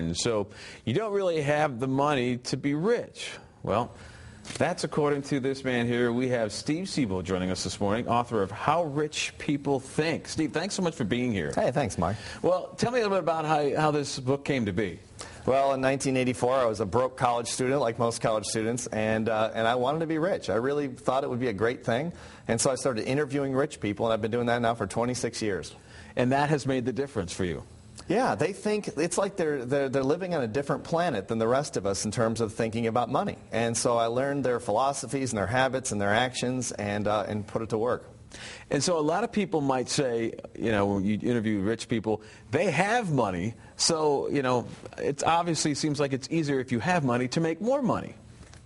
mind. So you don't really have the money to be rich. Well, that's according to this man here. We have Steve Siebold joining us this morning, author of How Rich People Think. Steve, thanks so much for being here. Hey, thanks, Mark. Well, tell me a little bit about how this book came to be. Well, in 1984, I was a broke college student, like most college students, and I wanted to be rich. I really thought it would be a great thing, and so I started interviewing rich people, and I've been doing that now for 26 years. And that has made the difference for you. Yeah, they think it's like they're living on a different planet than the rest of us in terms of thinking about money. And so I learned their philosophies and their habits and their actions and put it to work. And so a lot of people might say, when you interview rich people, they have money. So, it obviously seems like it's easier if you have money to make more money.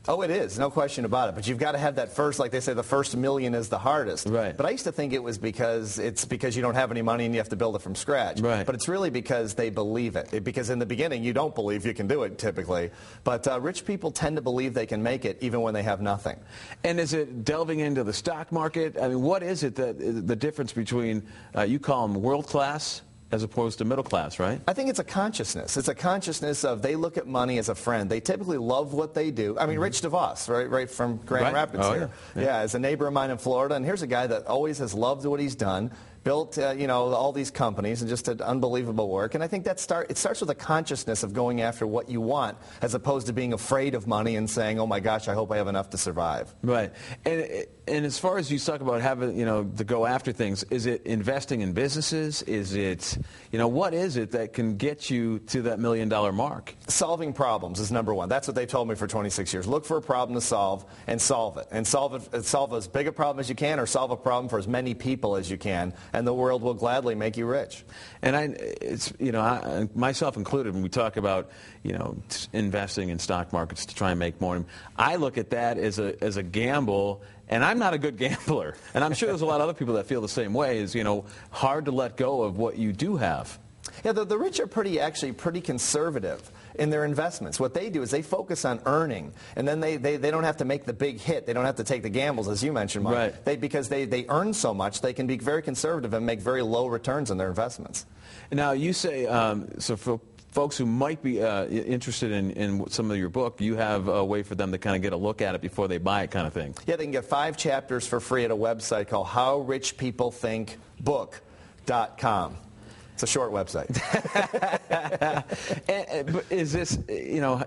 Oh, it is, no question about it. But you've got to have that first, like they say, the first million is the hardest. Right. But I used to think it was because you don't have any money and you have to build it from scratch. Right. But it's really because they believe it. Because in the beginning, you don't believe you can do it, typically. But rich people tend to believe they can make it even when they have nothing. And is it delving into the stock market? I mean, what is it that the difference between, you call them world class as opposed to middle class, right? I think it's a consciousness. It's a consciousness of they look at money as a friend. They typically love what they do. I mean, Rich DeVos, right from Grand Rapids here. Yeah, as a neighbor of mine in Florida. And here's a guy that always has loved what he's done, built, all these companies and just did unbelievable work. And I think it starts with a consciousness of going after what you want as opposed to being afraid of money and saying, oh my gosh, I hope I have enough to survive. Right. And as far as you talk about having, to go after things, is it investing in businesses? Is it, what is it that can get you to that $1 million mark? Solving problems is number one. That's what they told me for 26 years. Look for a problem to solve and solve it. And solve as big a problem as you can or solve a problem for as many people as you can. And the world will gladly make you rich. And I myself included, when we talk about, investing in stock markets to try and make more, I look at that as a gamble. And I'm not a good gambler. And I'm sure there's a lot of other people that feel the same way. Is hard to let go of what you do have. Yeah, the rich are pretty conservative in their investments. What they do is they focus on earning, and then they don't have to make the big hit. They don't have to take the gambles, as you mentioned, Mark. Right. Because they earn so much, they can be very conservative and make very low returns on their investments. Now, you say, so for folks who might be interested in some of your book, you have a way for them to kind of get a look at it before they buy it, kind of thing. Yeah, they can get 5 chapters for free at a website called HowRichPeopleThinkBook.com. It's a short website. But is this,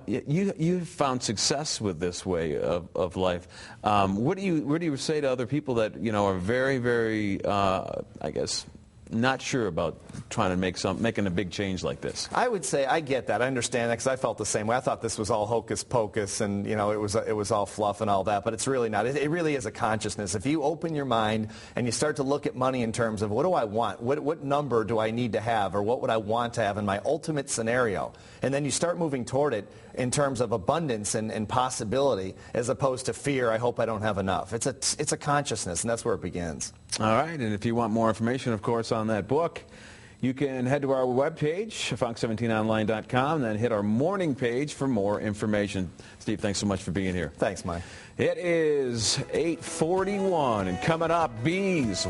you've found success with this way of life. What do you say to other people that, are very, very, I guess, not sure about trying to making a big change like this? I would say I get that. I understand that because I felt the same way. I thought this was all hocus pocus and it was all fluff and all that, but it's really not. It really is a consciousness. If you open your mind and you start to look at money in terms of what do I want, what number do I need to have, or what would I want to have in my ultimate scenario, and then you start moving toward it in terms of abundance and possibility as opposed to fear, I hope I don't have enough. It's a consciousness, and that's where it begins. All right, and if you want more information, of course, on that book, you can head to our webpage, fox17online.com, and then hit our morning page for more information. Steve, thanks so much for being here. Thanks, Mike. It is 8:41, and coming up, bees.